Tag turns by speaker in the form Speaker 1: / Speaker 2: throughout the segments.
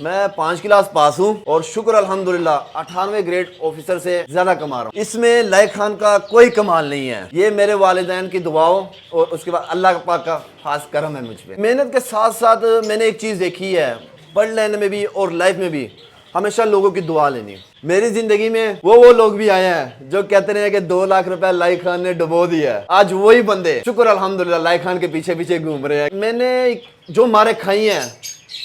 Speaker 1: میں 5 کلاس پاس ہوں اور شکر الحمدللہ 98 گریڈ آفیسر سے زیادہ کما رہا ہوں۔ اس میں لائق خان کا کوئی کمال نہیں ہے، یہ میرے والدین کی دعاؤں اور اس کے بعد اللہ پاک کا خاص کرم ہے مجھ پہ۔ محنت کے ساتھ ساتھ میں نے ایک چیز دیکھی ہے، پڑھ لینے میں بھی اور لائف میں بھی ہمیشہ لوگوں کی دعا لینی۔ میری زندگی میں وہ لوگ بھی آئے ہیں جو کہتے رہے کہ 2 لاکھ روپے لائق خان نے ڈبو دیا ہے، آج وہی بندے شکر الحمدللہ لائق خان کے پیچھے پیچھے گھوم رہے ہیں۔ میں نے جو مارے کھائی ہیں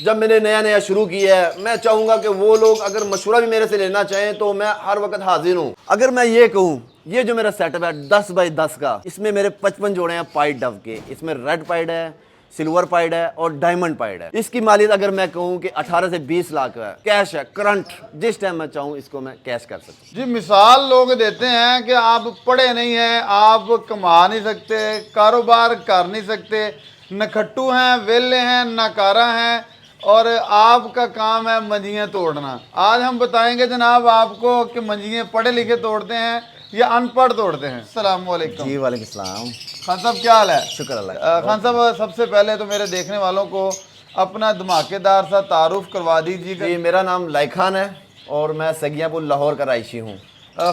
Speaker 1: جب میں نے نیا شروع کیا ہے، میں چاہوں گا کہ وہ لوگ اگر مشورہ بھی میرے سے لینا چاہیں تو میں ہر وقت حاضر ہوں۔ اگر میں یہ کہوں، یہ جو میرا سیٹ اپ ہے 10x10 کا، اس میں میرے 55 جوڑے ہیں پائڈ ڈو کے، اس میں ریڈ پائڈ ہے، سلور پائڈ ہے اور ڈائمنڈ پائڈ ہے۔ اس کی مالیت اگر میں کہوں کہ 18 سے 20 لاکھ ہے، کیش ہے، کرنٹ، جس ٹائم میں چاہوں اس کو میں کیش کر سکتا ہوں۔
Speaker 2: جی مثال لوگ دیتے ہیں کہ آپ پڑھے نہیں ہیں، آپ کما نہیں سکتے، کاروبار کر نہیں سکتے، نکھٹو ہیں، ویلے ہیں، ناکارہ ہیں، اور آپ کا کام ہے منجیاں توڑنا۔ آج ہم بتائیں گے جناب آپ کو کہ منجیاں پڑھے لکھے توڑتے ہیں یا ان پڑھ توڑتے ہیں۔ السلام علیکم
Speaker 1: جی وعلیکم السلام۔
Speaker 2: خان صاحب، کیا حال ہے؟
Speaker 1: شکر اللہ۔
Speaker 2: خان صاحب، سب سے پہلے تو میرے دیکھنے والوں کو اپنا دھماکے دار سا تعارف کروا دیجیے گا۔
Speaker 1: جی میرا نام لائق خان ہے اور میں سگیاں پور لاہور کا رہائشی ہوں۔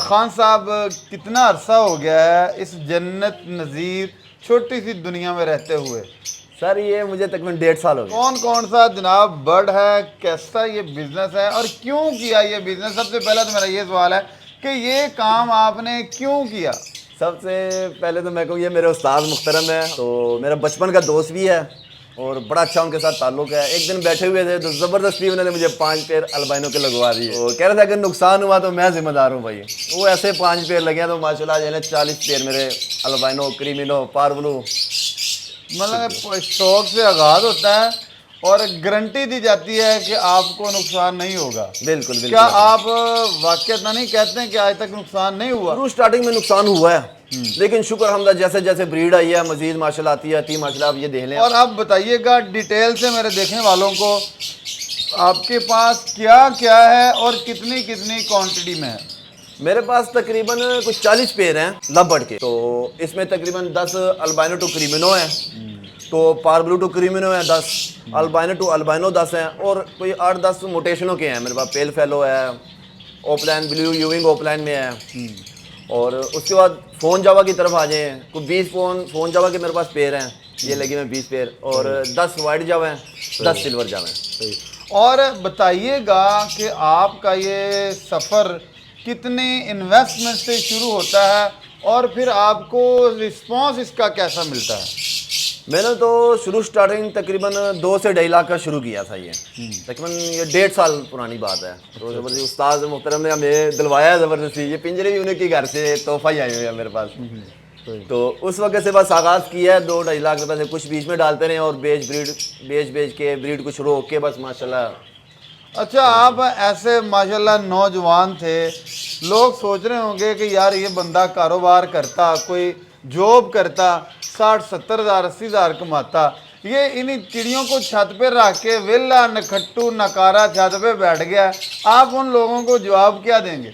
Speaker 2: خان صاحب، کتنا عرصہ ہو گیا ہے اس جنت نظیر چھوٹی سی دنیا میں رہتے ہوئے؟
Speaker 1: سر یہ مجھے تقریباً 1.5 سال ہو گیا۔
Speaker 2: کون سا جناب برڈ ہے، کیسا یہ بزنس ہے اور کیوں کیا یہ بزنس؟ سب سے پہلا تو میرا یہ سوال ہے کہ یہ کام آپ نے کیوں کیا؟
Speaker 1: سب سے پہلے تو میں کہوں یہ میرے استاد محترم ہے، تو میرا بچپن کا دوست بھی ہے اور بڑا اچھا ان کے ساتھ تعلق ہے۔ ایک دن بیٹھے ہوئے تھے تو زبردستی انہوں نے مجھے 5 پیر البائنوں کے لگوا دیے، تو کہہ رہے تھے اگر نقصان ہوا تو میں ذمہ دار ہوں بھائی۔ وہ ایسے 5 پیر لگے ہیں تو ماشاءاللہ جو ہے نا 40 پیر میرے البائنو، کریمینو، پاربلو۔
Speaker 2: مطلب شوق سے آغاز ہوتا ہے اور گارنٹی دی جاتی ہے کہ آپ کو نقصان نہیں ہوگا۔
Speaker 1: بالکل بالکل۔
Speaker 2: کیا آپ واقعات نہیں کہتے ہیں کہ آج تک نقصان نہیں ہوا؟
Speaker 1: شروع سٹارٹنگ میں نقصان ہوا ہے، لیکن شکر الحمدللہ جیسے جیسے بریڈ آئی ہے مزید ماشاءاللہ آتی ہے ماشاءاللہ۔ آپ یہ دیکھ لیں۔
Speaker 2: اور آپ بتائیے گا ڈیٹیل سے میرے دیکھنے والوں کو، آپ کے پاس کیا کیا ہے اور کتنی کوانٹٹی میں ہے؟
Speaker 1: میرے پاس تقریباً کچھ 40 پیر ہیں لب بڑھ کے، تو اس میں تقریباً 10 البائنو ٹو کریمینو ہیں، تو پاربلو ٹو کریمینو ہیں 10، البائنو ٹو البائنو 10 ہیں، اور کوئی 8-10 موٹیشنوں کے ہیں میرے پاس۔ پیل فیلو ہے، اوپلین بلیو یوونگ اوپلین میں ہے، اور اس کے بعد فون جاوا کی طرف آ جائیں، کوئی 20 فون جاوا کے میرے پاس پیر ہیں، یہ لگے ہوئے 20 پیر، اور 10 وائٹ جاوا ہیں، 10 سلور جاوا ہیں۔
Speaker 2: اور بتائیے گا کہ آپ کا یہ سفر کتنی انویسٹمنٹ سے شروع ہوتا ہے اور پھر آپ کو رسپانس اس کا کیسا ملتا ہے؟
Speaker 1: میں نے تو شروع سٹارٹنگ تقریباً 2 سے 2.5 لاکھ کا شروع کیا تھا۔ یہ تقریباً یہ 1.5 سال پرانی بات ہے۔ تو زبردستی استاد محترم نے ہمیں دلوایا زبردستی، یہ پنجرے بھی انہیں کے گھر سے تحفہ ہی آئے ہوئے ہیں میرے پاس۔ تو اس وقت سے بس آغاز کیا ہے، 2-2.5 لاکھ روپے سے کچھ بیچ میں ڈالتے رہے اور بیچ کے بریڈ کچھ روک کے بس ماشاءاللہ۔
Speaker 2: اچھا، آپ ایسے ماشاءاللہ نوجوان تھے، لوگ سوچ رہے ہوں گے کہ یار یہ بندہ کاروبار کرتا، کوئی جاب کرتا، 60-70 ہزار 80 ہزار کماتا، یہ انہی چڑیوں کو چھت پہ رکھ کے ویلا نکھٹو نکارا چھت پہ بیٹھ گیا۔ آپ ان لوگوں کو جواب کیا دیں گے؟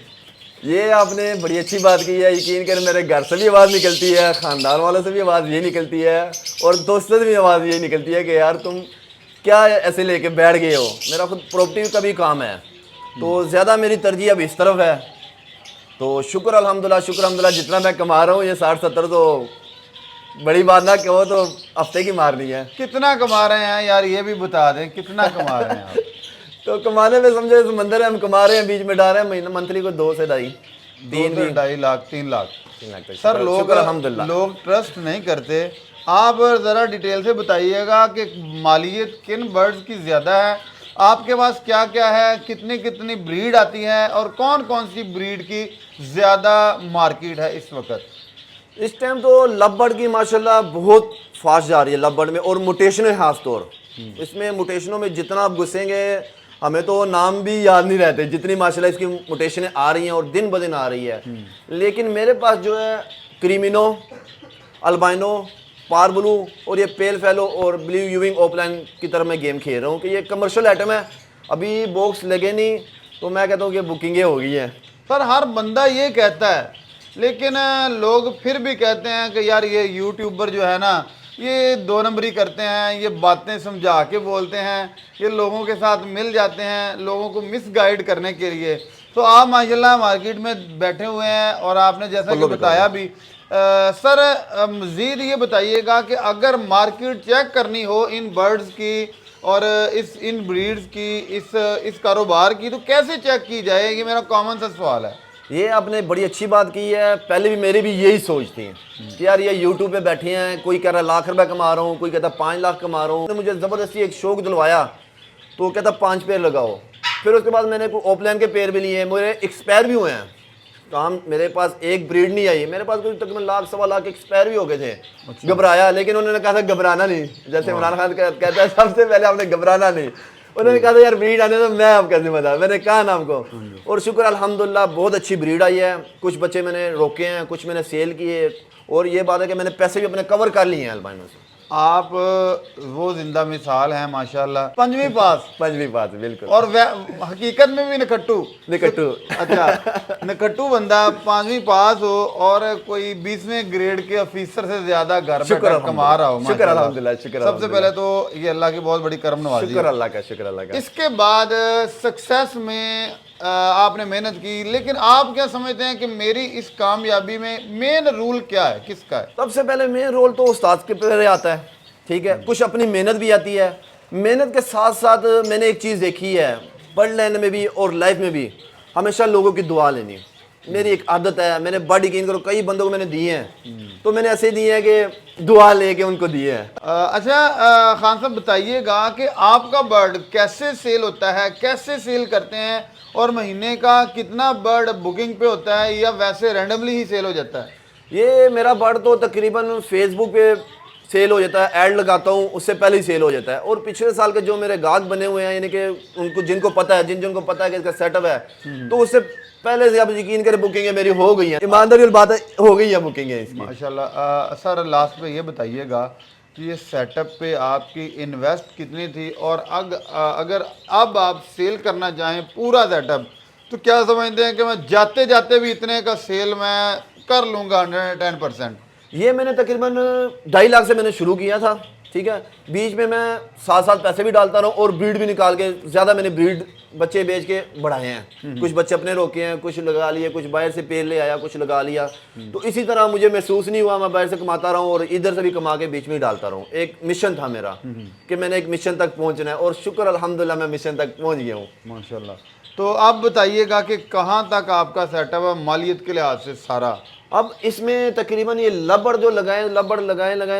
Speaker 1: یہ آپ نے بڑی اچھی بات کی ہے، یقین کریں میرے گھر سے بھی آواز نکلتی ہے، خاندان والوں سے بھی آواز یہ نکلتی ہے، اور دوستوں سے بھی آواز یہ نکلتی ہے کہ یار تم کیا ایسے لے کے بیٹھ گئے ہو۔ میرا خود پراپرٹی کا بھی کام ہے، تو زیادہ میری ترجیح اب اس طرف ہے۔ تو شکر الحمدللہ جتنا میں کما رہا ہوں، یہ 60-70 تو بڑی بات نہ کہو تو ہفتے کی مارنی ہے۔
Speaker 2: کتنا کما رہے ہیں یار، یہ بھی بتا دیں کتنا کما رہے ہیں آپ؟
Speaker 1: تو کمانے میں سمجھو سمندر ہے، ہم کما رہے ہیں، بیچ میں ڈال رہے ہیں مہینہ منتھلی کو 2 سے 2.5
Speaker 2: 2.5 لاکھ 3 لاکھ
Speaker 1: تک۔
Speaker 2: سر،
Speaker 1: شکر الحمدللہ۔
Speaker 2: لوگ ٹرسٹ نہیں کرتے۔ آپ ذرا ڈیٹیل سے بتائیے گا کہ مالیت کن برڈز کی زیادہ ہے، آپ کے پاس کیا کیا ہے، کتنی بریڈ آتی ہے، اور کون سی بریڈ کی زیادہ مارکیٹ ہے اس وقت؟
Speaker 1: اس ٹائم تو لب برڈ کی ماشاءاللہ بہت فاسٹ جا رہی ہے لب برڈ میں، اور موٹیشنیں خاص طور اس میں موٹیشنوں میں جتنا آپ گھسیں گے ہمیں تو نام بھی یاد نہیں رہتے، جتنی ماشاءاللہ اس کی موٹیشنیں آ رہی ہیں اور دن بدن آ رہی ہے۔ لیکن میرے پاس جو ہے کریمینو، البائنو، پاربلو اور یہ پیل فیلو اور بلیو یوونگ اوپلین کی طرف میں گیم کھیل رہا ہوں کہ یہ کمرشل آئٹم ہے، ابھی باکس لگے نہیں، تو میں کہتا ہوں کہ بکنگیں ہو گئی ہیں۔
Speaker 2: سر، ہر بندہ یہ کہتا ہے، لیکن لوگ پھر بھی کہتے ہیں کہ یار یہ یوٹیوبر جو ہے نا، یہ دو نمبری کرتے ہیں، یہ باتیں سمجھا کے بولتے ہیں، یہ لوگوں کے ساتھ مل جاتے ہیں لوگوں کو مس گائیڈ کرنے کے لیے. تو آپ ماشاءاللہ مارکیٹ میں بیٹھے ہوئے ہیں اور آپ نے جیسا کہ بتایا بھی. سر مزید یہ بتائیے گا کہ اگر مارکیٹ چیک کرنی ہو ان برڈز کی اور ان بریڈز کی، اس کاروبار کی، تو کیسے چیک کی جائے؟ یہ میرا کامن سا سوال ہے.
Speaker 1: یہ آپ نے بڑی اچھی بات کی ہے. پہلے بھی میری بھی یہی سوچ تھی کہ یار یہ یوٹیوب پہ بیٹھے ہیں، کوئی کہہ رہا ہے لاکھ روپے کما رہا ہوں، کوئی کہتا ہے 5 لاکھ کما رہا ہوں. مجھے زبردستی ایک شوق دلوایا تو وہ کہتا 5 پیر لگاؤ. پھر اس کے بعد میں نے کوئی اوپ لائن کے پیر بھی لیے، میرے ایکسپائر بھی ہوئے ہیں. کام میرے پاس ایک بریڈ نہیں آئی، میرے پاس کوئی تقریباً لاکھ سوا لاکھ ایکسپائر بھی ہو گئے تھے. گھبرایا، لیکن انہوں نے کہا تھا گھبرانا نہیں. جیسے عمران خان کہتا ہے سب سے پہلے آپ نے گھبرانا نہیں. انہوں نے کہا تھا یار بریڈ آنے تو میں آپ کا ذمہ دار. میں نے کہا نا آپ کو، اور شکر الحمدللہ بہت اچھی بریڈ آئی ہے. کچھ بچے میں نے روکے ہیں، کچھ میں نے سیل کیے، اور یہ بات ہے کہ میں نے پیسے بھی اپنے کور کر لیے ہیں البائنوں سے.
Speaker 2: آپ وہ زندہ مثال ہیں ماشاءاللہ. 5ویں پاس،
Speaker 1: 5ویں بات بالکل.
Speaker 2: اور حقیقت میں بھی نکھٹو. اچھا، نکھٹو بندہ 5ویں پاس ہو اور کوئی 20ویں گریڈ کے آفیسر سے زیادہ گھر میں کما رہا ہو.
Speaker 1: شکر الحمدللہ. شکر
Speaker 2: سب سے پہلے تو یہ اللہ کی بہت بڑی کرم نوازی ہے.
Speaker 1: شکر اللہ کا، شکر اللہ کا.
Speaker 2: اس کے بعد سکسیس میں آپ نے محنت کی، لیکن آپ کیا سمجھتے ہیں کہ میری اس کامیابی میں مین رول کیا ہے، کس کا ہے؟
Speaker 1: سب سے پہلے مین رول تو استاد کے پہلے آتا ہے. ٹھیک ہے، کچھ اپنی محنت بھی آتی ہے. محنت کے ساتھ ساتھ میں نے ایک چیز دیکھی ہے پڑھ لینے میں بھی اور لائف میں بھی، ہمیشہ لوگوں کی دعا لینی. میری ایک عادت ہے. میں نے بڑ یقین کرو کئی بندوں کو میں نے دیے ہیں، تو میں نے ایسے دیے ہیں کہ دعا لے کے ان کو دیے ہیں.
Speaker 2: اچھا خان صاحب بتائیے گا کہ آپ کا برڈ کیسے سیل ہوتا ہے، کیسے سیل کرتے ہیں، اور مہینے کا کتنا برڈ بکنگ پہ ہوتا ہے یا ویسے رینڈملی ہی سیل ہو جاتا ہے؟
Speaker 1: یہ میرا برڈ تو تقریباً فیس بک پہ سیل ہو جاتا ہے، ایڈ لگاتا ہوں اس سے پہلے ہی سیل ہو جاتا ہے. اور پچھلے سال کے جو میرے گاہک بنے ہوئے ہیں، یعنی کہ ان کو جن کو پتہ ہے، جن کو پتہ ہے کہ اس کا سیٹ اپ ہے، تو اس سے پہلے سے آپ یقین کریں بکنگیں میری ہو گئی ہیں. ایمانداری والی بات ہے، ہو گئی ہیں بکنگیں اس کی.
Speaker 2: ماشاءاللہ. سر لاسٹ پہ یہ بتائیے گا کہ یہ سیٹ اپ پہ آپ کی انویسٹ کتنی تھی، اور اگر اب آپ سیل کرنا چاہیں پورا سیٹ اپ، تو کیا سمجھتے ہیں کہ میں جاتے جاتے بھی اتنے کا سیل میں کر لوں گا 110%؟
Speaker 1: یہ میں نے تقریباً 2.5 لاکھ سے میں نے شروع کیا تھا. ٹھیک ہے، بیچ میں ساتھ ساتھ پیسے بھی ڈالتا رہا ہوں اور بریڈ بھی نکال کے زیادہ میں نے بریڈ بچے بیچ کے بڑھائے ہیں. کچھ بچے اپنے روکے ہیں، کچھ لگا لیے، کچھ باہر سے پیر لے آیا، کچھ لگا لیا. تو اسی طرح مجھے محسوس نہیں ہوا میں باہر سے کماتا رہا ہوں اور ادھر سے بھی کما کے بیچ میں ہی ڈالتا رہا ہوں. ایک مشن تھا میرا کہ میں نے ایک مشن تک پہنچنا ہے، اور شکر الحمدللہ میں مشن تک پہنچ گیا ہوں.
Speaker 2: ماشاءاللہ. تو آپ بتائیے گا کہ کہاں تک آپ کا سیٹ اپ ہے مالیت کے لحاظ سے سارا؟
Speaker 1: اب اس میں تقریباً یہ لبڑ جو لگائیں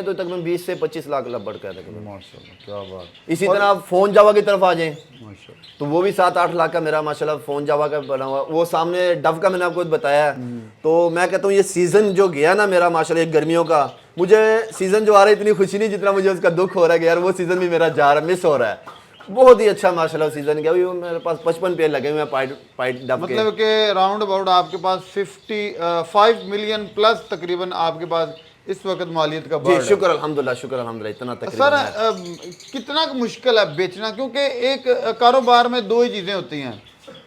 Speaker 1: تو تقریباً 20 سے 25 لاکھ لبڑ کا ہے تقریباً.
Speaker 2: ماشاءاللہ کیا بات.
Speaker 1: اسی طرح آپ فون جاوا کی طرف آ جائیں
Speaker 2: ماشاءاللہ.
Speaker 1: تو وہ بھی 7-8 لاکھ کا میرا ماشاءاللہ فون جاوا کا بنا ہوا. وہ سامنے ڈو کا میں نے آپ کو بتایا ہے. تو میں کہتا ہوں یہ سیزن جو گیا نا میرا ماشاءاللہ ایک گرمیوں کا، مجھے سیزن جو آ رہا ہے اتنی خوشی نہیں جتنا مجھے اس کا دکھ ہو رہا ہے کہ یار وہ سیزن بھی میرا جا رہا ہے، مس ہو رہا ہے. بہت ہی اچھا ماشاءاللہ سیزن گیا. میرے پاس 55 پیر لگے ہوئے ہیں پائٹ ڈب کے.
Speaker 2: مطلب کہ راؤنڈ اباؤٹ آپ کے پاس 55 ملین پلس تقریباً آپ کے پاس اس وقت مالیت کا
Speaker 1: جی
Speaker 2: برڈ ہے.
Speaker 1: شکر الحمدللہ اتنا
Speaker 2: سر
Speaker 1: تقریباً ہے.
Speaker 2: کتنا مشکل ہے بیچنا؟ کیونکہ ایک کاروبار میں 2 ہی چیزیں ہوتی ہیں،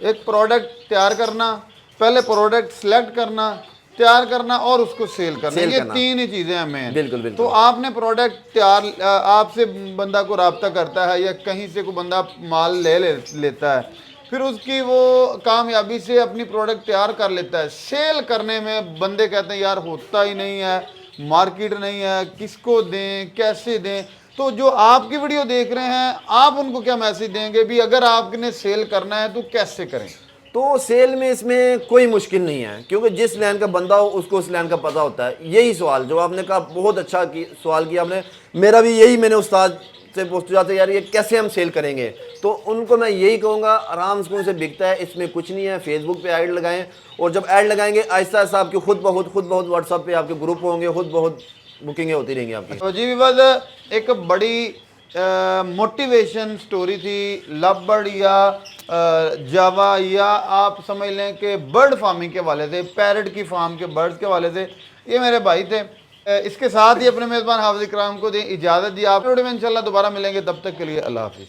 Speaker 2: ایک پروڈکٹ تیار کرنا، پہلے پروڈکٹ سلیکٹ کرنا، تیار کرنا، اور اس کو سیل کرنا. یہ 3 ہی چیزیں ہیں مین.
Speaker 1: بالکل.
Speaker 2: تو آپ نے پروڈکٹ تیار، آپ سے بندہ کو رابطہ کرتا ہے یا کہیں سے کوئی بندہ مال لیتا ہے، پھر اس کی وہ کامیابی سے اپنی پروڈکٹ تیار کر لیتا ہے. سیل کرنے میں بندے کہتے ہیں یار ہوتا ہی نہیں ہے، مارکیٹ نہیں ہے، کس کو دیں، کیسے دیں. تو جو آپ کی ویڈیو دیکھ رہے ہیں، آپ ان کو کیا میسج دیں گے بھی اگر آپ نے سیل کرنا ہے تو کیسے کریں؟
Speaker 1: تو سیل میں اس میں کوئی مشکل نہیں ہے، کیونکہ جس لین کا بندہ ہو اس کو اس لین کا پتہ ہوتا ہے. یہی سوال جو آپ نے کہا بہت اچھا سوال کیا آپ نے. میرا بھی یہی میں نے استاد سے پوچھا تھا یار یہ کیسے ہم سیل کریں گے. تو ان کو میں یہی کہوں گا آرام سے بکتا ہے، اس میں کچھ نہیں ہے. فیس بک پہ ایڈ لگائیں، اور جب ایڈ لگائیں گے آہستہ آہستہ آپ کی خود بہت واٹس ایپ پہ آپ کے گروپ ہوں گے، خود بہت بکنگیں ہوتی رہیں گی آپ کی.
Speaker 2: تو جی بس ایک بڑی موٹیویشن سٹوری تھی لو برڈ یا جاوا، یا آپ سمجھ لیں کہ برڈ فارمنگ کے والے سے، پیرٹ کی فارم کے برڈز کے والے سے. یہ میرے بھائی تھے. اس کے ساتھ ہی اپنے میزبان حافظ اکرام کو دیں اجازت. دی آپ ویڈیو میں انشاءاللہ دوبارہ ملیں گے، تب تک کے لیے اللہ حافظ.